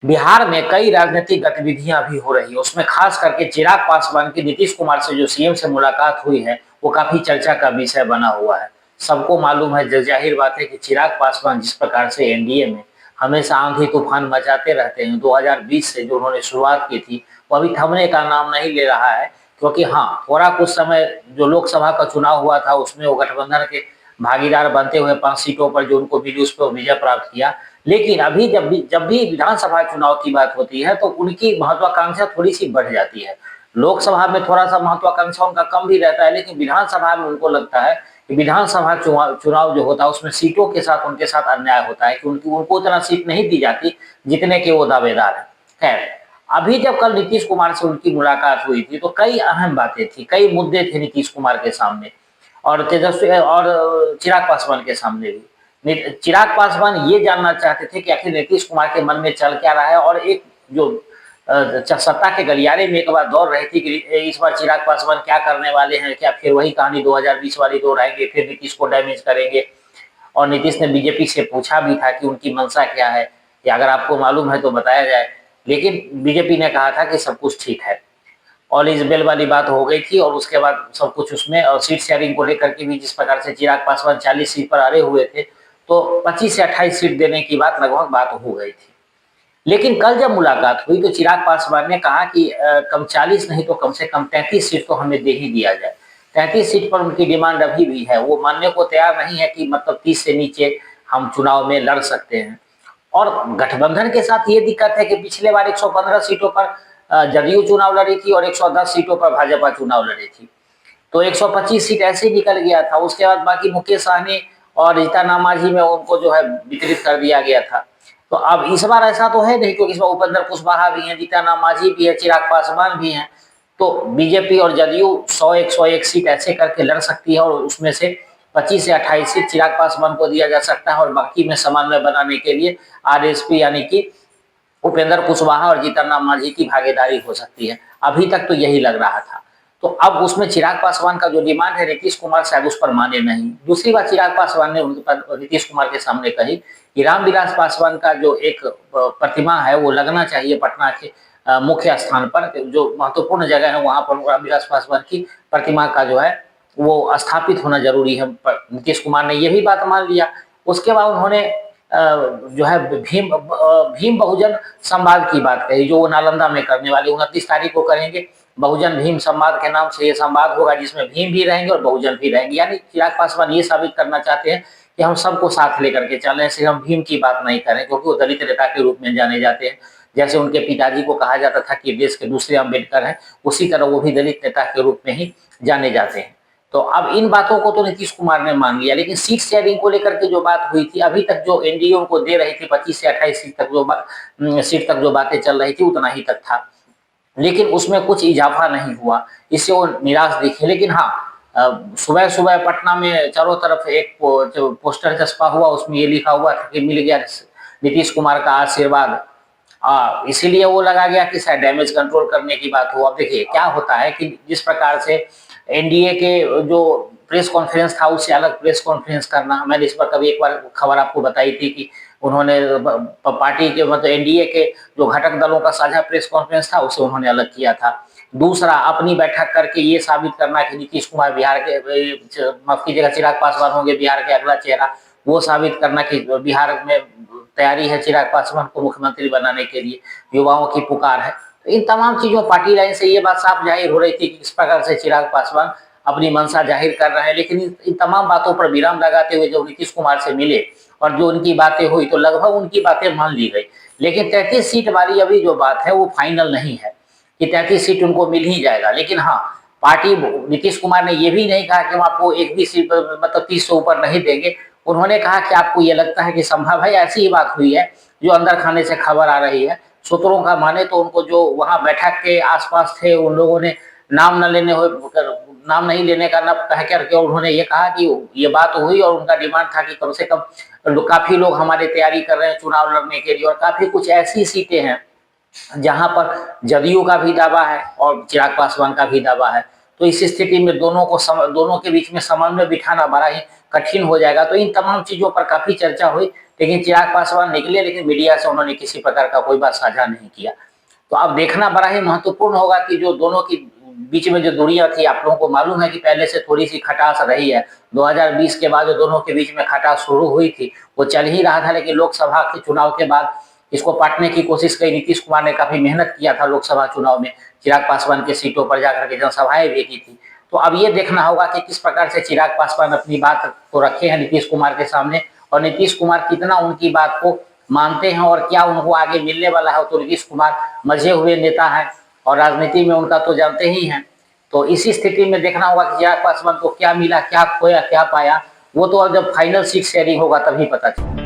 बिहार में कई राजनीतिक गतिविधियां भी हो रही है, उसमें खास करके चिराग पासवान की नीतीश कुमार से जो सीएम से मुलाकात हुई है, वो काफी चर्चा का विषय बना हुआ है। सबको मालूम है, जाहिर बात है कि चिराग पासवान जिस प्रकार से एनडीए में हमेशा आंधी तूफान मचाते रहते हैं, 2020 से जो उन्होंने शुरुआत की थी, वो अभी थमने का नाम नहीं ले रहा है। क्योंकि हाँ, थोड़ा कुछ समय जो लोकसभा का चुनाव हुआ था, उसमें वो गठबंधन के भागीदार बनते हुए 5 सीटों पर जो उनको मिली, उस पर विजय प्राप्त किया। लेकिन अभी जब भी विधानसभा चुनाव की बात होती है, तो उनकी महत्वाकांक्षा थोड़ी सी बढ़ जाती है। लोकसभा में थोड़ा सा महत्वाकांक्षा उनका कम भी रहता है, लेकिन विधानसभा में उनको लगता है कि विधानसभा चुनाव जो होता है, उसमें सीटों के साथ उनके साथ अन्याय होता है कि उनको उतना सीट नहीं दी जाती जितने के वो दावेदार हैं। खैर, अभी जब कल नीतीश कुमार से उनकी मुलाकात हुई थी, तो कई अहम बातें थी, कई मुद्दे थे नीतीश कुमार के सामने और तेजस्वी और चिराग पासवान के सामने भी। चिराग पासवान ये जानना चाहते थे कि आखिर नीतीश कुमार के मन में चल क्या रहा है, और एक जो सत्ता के गलियारे में एक बार दौड़ रही थी कि इस बार चिराग पासवान क्या करने वाले हैं, क्या फिर वही कहानी 2020 वाली दोहराएंगे, फिर नीतीश को डैमेज करेंगे। और नीतीश ने बीजेपी से पूछा भी था कि उनकी मंशा क्या है, या अगर आपको मालूम है तो बताया जाए। लेकिन बीजेपी ने कहा था कि सब कुछ ठीक है। ऑल इज वेल वाली बात हो गई थी, और उसके बाद सब कुछ उसमें, और सीट शेयरिंग को लेकर के भी जिस प्रकार से चिराग पासवान 40 सीट पर अड़े हुए थे, तो 25 से 28 सीट देने की लगभग बात हो गई थी। लेकिन कल जब मुलाकात हुई, तो चिराग पासवान ने कहा कि कम 40 नहीं तो कम से कम 33 सीट तो हमें दे ही दिया जाए। 33 सीट पर उनकी डिमांड अभी भी है, वो मानने को तैयार नहीं है कि 30 से नीचे हम चुनाव में लड़ सकते हैं। और गठबंधन के साथ ये दिक्कत है कि पिछले बार 115 सीटों पर जदयू चुनाव लड़ी थी, और 110 सीटों पर भाजपा चुनाव लड़ी थी। तो 125 सीट ऐसे ही निकल गया था। उसके बाद बाकी मुकेश सहनी और जीतन मांझी में उनको जो है वितरित कर दिया गया था। तो अब इस बार ऐसा तो है नहीं, क्योंकि इस बार उपेंद्र कुशवाहा भी हैं, जीतन मांझी भी है, चिराग पासवान भी हैं। तो बीजेपी और जदयू 100-101 सीट ऐसे करके लड़ सकती है, और उसमें से 25 से 28 सीट चिराग पासवान को दिया जा सकता है, और बाकी में समन्वय बनाने के लिए आरएसपी यानी कि उपेंद्र कुशवाहा और जीतन राम मांझी की भागीदारी हो सकती है। अभी तक तो यही लग रहा था। तो अब उसमें चिराग पासवान का जो डिमांड है, नीतीश कुमार शायद उस पर माने नहीं। दूसरी बात चिराग पासवान ने नीतीश कुमार के सामने कही कि रामविलास पासवान का जो एक प्रतिमा है, वो लगना चाहिए पटना के मुख्य स्थान पर, जो महत्वपूर्ण जगह है वहां पर रामविलास पासवान की प्रतिमा का जो है वो स्थापित होना जरूरी है। नीतीश कुमार ने यह भी बात मान लिया। उसके बाद उन्होंने जो है भीम बहुजन संवाद की बात कही, जो वो नालंदा में करने वाले 29 तारीख को करेंगे। बहुजन भीम संवाद के नाम से ये संवाद होगा, जिसमें भीम भी रहेंगे और बहुजन भी रहेंगे। यानी चिराग पासवान ये साबित करना चाहते हैं कि हम सबको साथ लेकर के चल रहे हैं, सिर्फ हम भीम की बात नहीं करें, क्योंकि वो दलित नेता के रूप में जाने जाते हैं। जैसे उनके पिताजी को कहा जाता था कि देश के दूसरे अम्बेडकर हैं, उसी तरह वो भी दलित नेता के रूप में ही जाने जाते हैं। तो अब इन बातों को तो नीतीश कुमार ने मान लिया, लेकिन सीट शेयरिंग को लेकर के जो बात हुई थी, अभी तक जो एनडीए उनको दे रही थी 25 से 28 सीट तक जो बातें चल रही थी, उतना ही तक था। लेकिन उसमें कुछ इजाफा नहीं हुआ, इससे वो निराश दिखे। लेकिन हाँ, सुबह सुबह पटना में चारों तरफ एक जो पोस्टर चस्पा हुआ, उसमें ये लिखा हुआ था कि मिल गया नीतीश कुमार का आशीर्वाद। इसीलिए वो लगा गया कि शायद डैमेज कंट्रोल करने की बात हो। अब देखिए क्या होता है कि जिस प्रकार से एनडीए के जो प्रेस कॉन्फ्रेंस था, उससे अलग प्रेस कॉन्फ्रेंस करना, मैंने इस पर कभी एक बार खबर आपको बताई थी कि उन्होंने पार्टी के एनडीए के जो घटक दलों का साझा प्रेस कॉन्फ्रेंस था, उसे उन्होंने अलग किया था। दूसरा, अपनी बैठक करके ये साबित करना कि नीतीश कुमार बिहार के, माफ कीजिएगा, चिराग पासवान होंगे बिहार के अगला चेहरा, वो साबित करना कि बिहार में तैयारी है चिराग पासवान को मुख्यमंत्री बनाने के लिए, युवाओं की पुकार है। तो इन तमाम चीजों, पार्टी लाइन से ये बात साफ जाहिर हो रही थी कि किस प्रकार से चिराग पासवान अपनी मंशा जाहिर कर रहे हैं। लेकिन इन तमाम बातों पर विराम लगाते हुए जब नीतीश कुमार से मिले और जो उनकी बातें हुई, तो लगभग उनकी बातें मान ली गई। लेकिन 33 सीट वाली अभी जो बात है, वो फाइनल नहीं है कि 33 सीट उनको मिल ही जाएगा। लेकिन हाँ, पार्टी, नीतीश कुमार ने यह भी नहीं कहा कि हम आपको एक भी सीट 30 से ऊपर नहीं देंगे। उन्होंने कहा कि आपको ये लगता है कि संभव है, ऐसी ही बात हुई है जो अंदर खाने से खबर आ रही है। सूत्रों का माने तो उनको जो वहां बैठक के आसपास थे, उन लोगों ने नाम न लेने हो, नाम नहीं लेने का न कह करके उन्होंने ये कहा कि ये बात हुई, और उनका डिमांड था कि कम से कम काफी लोग हमारे तैयारी कर रहे हैं चुनाव लड़ने के लिए, और काफी कुछ ऐसी सीटें हैं जहां पर जदयू का भी दावा है और चिराग पासवान का भी दावा है। तो इस स्थिति में दोनों के बीच में समन्वय बिठाना बड़ा ही कठिन हो जाएगा। तो इन तमाम चीजों पर काफी चर्चा हुई। लेकिन चिराग पासवान निकले, लेकिन मीडिया से उन्होंने किसी प्रकार का कोई बात साझा नहीं किया। तो अब देखना बड़ा ही महत्वपूर्ण होगा कि जो दोनों की बीच में जो दूरियां थी, आप लोगों को मालूम है कि पहले से थोड़ी सी खटास रही है। 2020 के बाद जो दोनों के बीच में खटास शुरू हुई थी वो चल ही रहा था, लेकिन लोकसभा के चुनाव के बाद इसको पाटने की कोशिश की। नीतीश कुमार ने काफी मेहनत किया था लोकसभा चुनाव में, चिराग पासवान के सीटों पर जाकर के जनसभाएं भी की थी। तो अब ये देखना होगा कि किस प्रकार से चिराग पासवान अपनी बात को रखे हैं नीतीश कुमार के सामने, और नीतीश कुमार कितना उनकी बात को मानते हैं और क्या उनको आगे मिलने वाला है। तो नीतीश कुमार मजे हुए नेता हैं और राजनीति में उनका तो जानते ही हैं। तो इसी स्थिति में देखना होगा कि चिराग पासवान को क्या मिला, क्या खोया, क्या पाया। वो तो अब जब फाइनल सीट शेयरिंग होगा तभी पता चलेगा।